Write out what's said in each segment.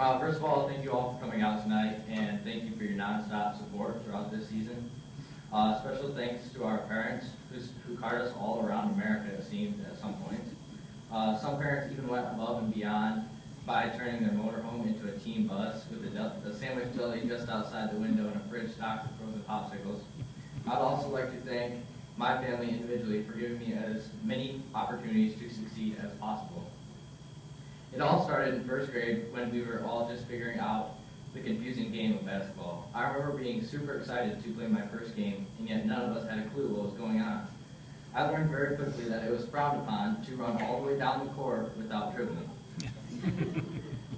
First of all, thank you all for coming out tonight, and thank you for your nonstop support throughout this season. Special thanks to our parents who carted us all around America, it seemed, at some point. Some parents even went above and beyond by turning their motorhome into a team bus with a sandwich deli just outside the window and a fridge stocked with frozen popsicles. I'd also like to thank my family individually for giving me as many opportunities to succeed as possible. It all started in first grade when we were all just figuring out the confusing game of basketball. I remember being super excited to play my first game, and yet none of us had a clue what was going on. I learned very quickly that it was frowned upon to run all the way down the court without dribbling.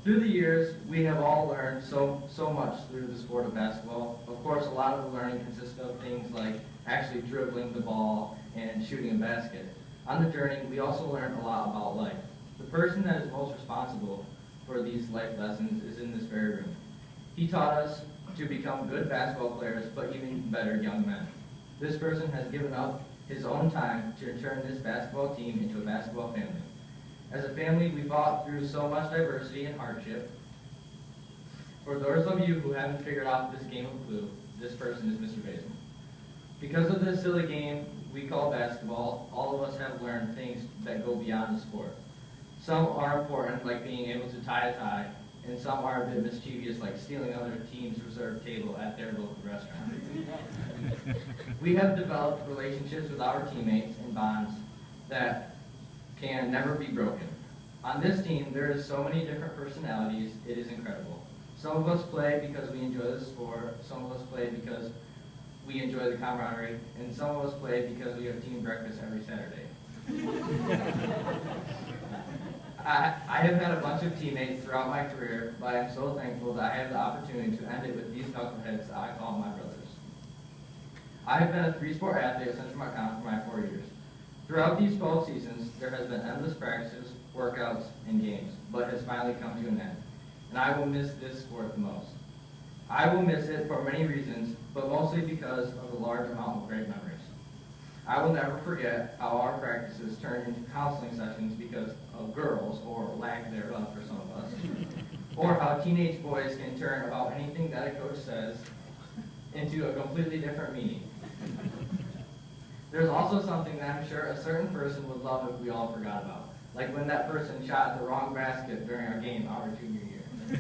Through the years, we have all learned so much through the sport of basketball. Of course, a lot of the learning consists of things like actually dribbling the ball and shooting a basket. On the journey, we also learned a lot about life. The person that is most responsible for these life lessons is in this very room. He taught us to become good basketball players, but even better young men. This person has given up his own time to turn this basketball team into a basketball family. As a family, we fought through so much diversity and hardship. For those of you who haven't figured out this game of Clue, this person is Mr. Basin. Because of this silly game we call basketball, all of us have learned things that go beyond the sport. Some are important, like being able to tie a tie, and some are a bit mischievous, like stealing other teams' reserved table at their local restaurant. We have developed relationships with our teammates and bonds that can never be broken. On this team, there is so many different personalities, it is incredible. Some of us play because we enjoy the sport, some of us play because we enjoy the camaraderie, and some of us play because we have team breakfast every Saturday. I have had a bunch of teammates throughout my career, but I am so thankful that I have the opportunity to end it with these knuckleheads that I call my brothers. I have been a three-sport athlete at Central Montcalm for my 4 years. Throughout these 12 seasons, there has been endless practices, workouts, and games, but has finally come to an end. And I will miss this sport the most. I will miss it for many reasons, but mostly because of the large amount of great memories. I will never forget how our practices turned into counseling sessions because of girls, or lack thereof for some of us, or how teenage boys can turn about anything that a coach says into a completely different meaning. There's also something that I'm sure a certain person would love if we all forgot about, like when that person shot the wrong basket during our game our junior year.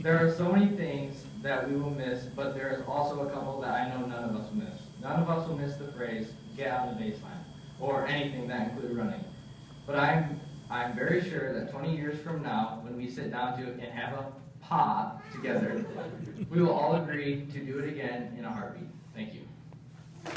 There are so many things that we will miss, but there is also a couple that I know none of us will miss. None of us will miss the phrase, get on the baseline, or anything that includes running. But I'm very sure that 20 years from now, when we sit down to and have a pop together, we will all agree to do it again in a heartbeat. Thank you.